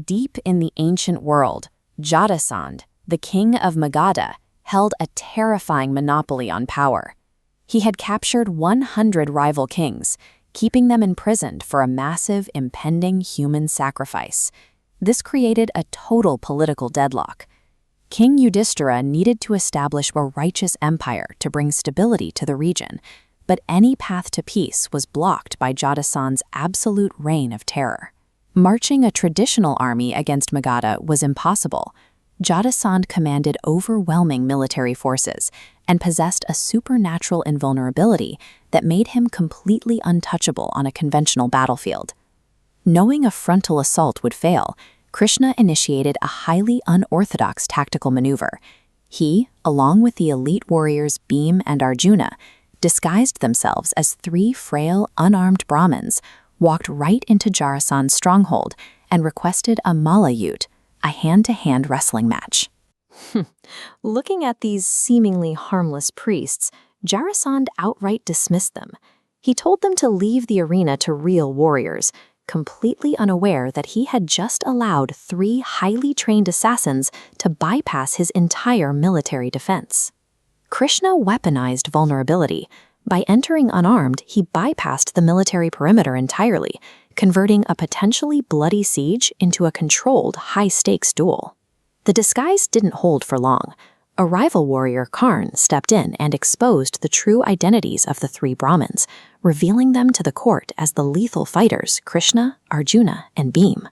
Deep in the ancient world, Jarasandha, the king of Magadha, held a terrifying monopoly on power. He had captured 100 rival kings, keeping them imprisoned for a massive, impending human sacrifice. This created a total political deadlock. King Yudhishthira needed to establish a righteous empire to bring stability to the region, but any path to peace was blocked by Jarasandha's absolute reign of terror. Marching a traditional army against Magadha was impossible. Jarasandha commanded overwhelming military forces and possessed a supernatural invulnerability that made him completely untouchable on a conventional battlefield. Knowing a frontal assault would fail, Krishna initiated a highly unorthodox tactical maneuver. He, along with the elite warriors Bhima and Arjuna, disguised themselves as 3 frail, unarmed Brahmins, walked right into Jarasandha's stronghold, and requested a Malayut, a hand-to-hand wrestling match. Looking at these seemingly harmless priests, Jarasandha outright dismissed them. He told them to leave the arena to real warriors, completely unaware that he had just allowed 3 highly trained assassins to bypass his entire military defense. Krishna weaponized vulnerability. By entering unarmed, he bypassed the military perimeter entirely, converting a potentially bloody siege into a controlled, high-stakes duel. The disguise didn't hold for long. A rival warrior, Karna, stepped in and exposed the true identities of the 3 Brahmins, revealing them to the court as the lethal fighters Krishna, Arjuna, and Bhima.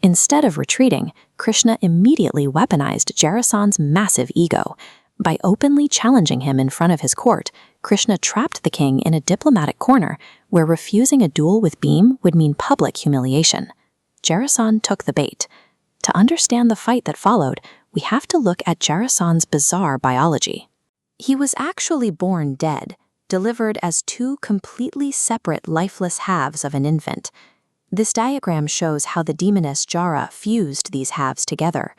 Instead of retreating, Krishna immediately weaponized Jarasandha's massive ego. By openly challenging him in front of his court, Krishna trapped the king in a diplomatic corner where refusing a duel with Bhima would mean public humiliation. Jarasandha took the bait. To understand the fight that followed, we have to look at Jarasandha's bizarre biology. He was actually born dead, delivered as 2 completely separate lifeless halves of an infant. This diagram shows how the demoness Jara fused these halves together.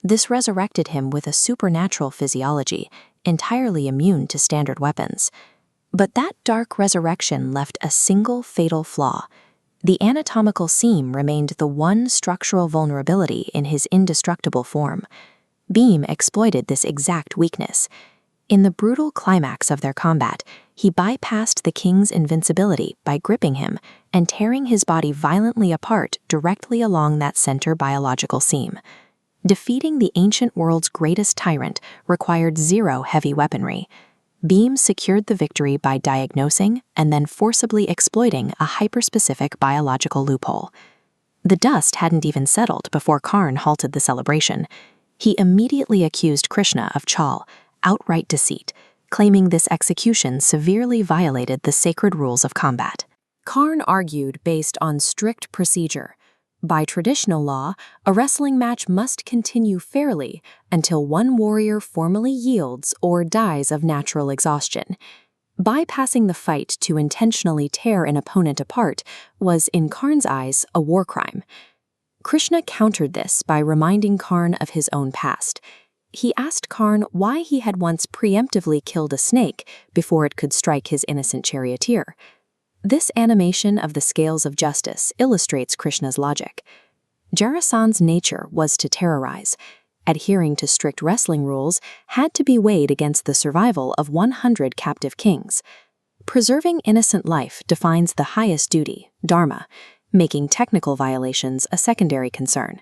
This resurrected him with a supernatural physiology, entirely immune to standard weapons. But that dark resurrection left a single fatal flaw. The anatomical seam remained the one structural vulnerability in his indestructible form. Bhima exploited this exact weakness. In the brutal climax of their combat, he bypassed the king's invincibility by gripping him and tearing his body violently apart directly along that center biological seam. Defeating the ancient world's greatest tyrant required 0 heavy weaponry. Bhima secured the victory by diagnosing and then forcibly exploiting a hyperspecific biological loophole. The dust hadn't even settled before Karna halted the celebration. He immediately accused Krishna of chal, outright deceit, claiming this execution severely violated the sacred rules of combat. Karna argued based on strict procedure. By traditional law, a wrestling match must continue fairly until one warrior formally yields or dies of natural exhaustion. Bypassing the fight to intentionally tear an opponent apart was, in Karna's eyes, a war crime. Krishna countered this by reminding Karna of his own past. He asked Karna why he had once preemptively killed a snake before it could strike his innocent charioteer. This animation of the scales of justice illustrates Krishna's logic. Jarasandha's nature was to terrorize. Adhering to strict wrestling rules had to be weighed against the survival of 100 captive kings. Preserving innocent life defines the highest duty, dharma, making technical violations a secondary concern.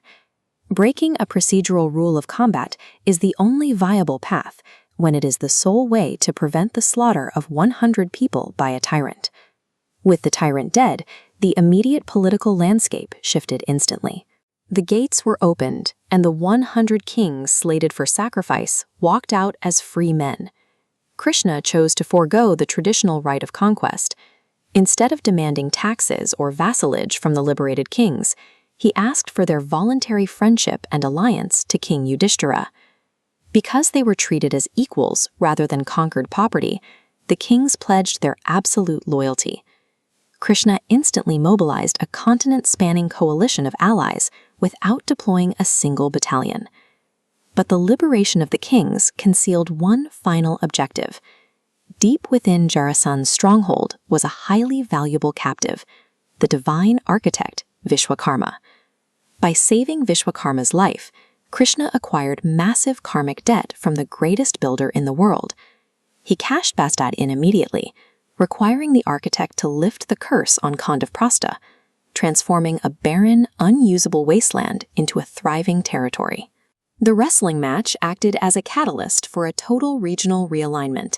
Breaking a procedural rule of combat is the only viable path when it is the sole way to prevent the slaughter of 100 people by a tyrant. With the tyrant dead, the immediate political landscape shifted instantly. The gates were opened, and the 100 kings slated for sacrifice walked out as free men. Krishna chose to forego the traditional right of conquest. Instead of demanding taxes or vassalage from the liberated kings, he asked for their voluntary friendship and alliance to King Yudhishthira. Because they were treated as equals rather than conquered property, the kings pledged their absolute loyalty. Krishna instantly mobilized a continent-spanning coalition of allies without deploying a single battalion. But the liberation of the kings concealed one final objective. Deep within Jarasandha's stronghold was a highly valuable captive, the divine architect Vishwakarma. By saving Vishwakarma's life, Krishna acquired massive karmic debt from the greatest builder in the world. He cashed that in immediately, requiring the architect to lift the curse on Khandavprastha, transforming a barren, unusable wasteland into a thriving territory. The wrestling match acted as a catalyst for a total regional realignment.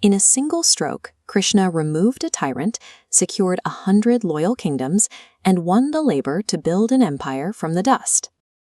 In a single stroke, Krishna removed a tyrant, secured 100 loyal kingdoms, and won the labor to build an empire from the dust.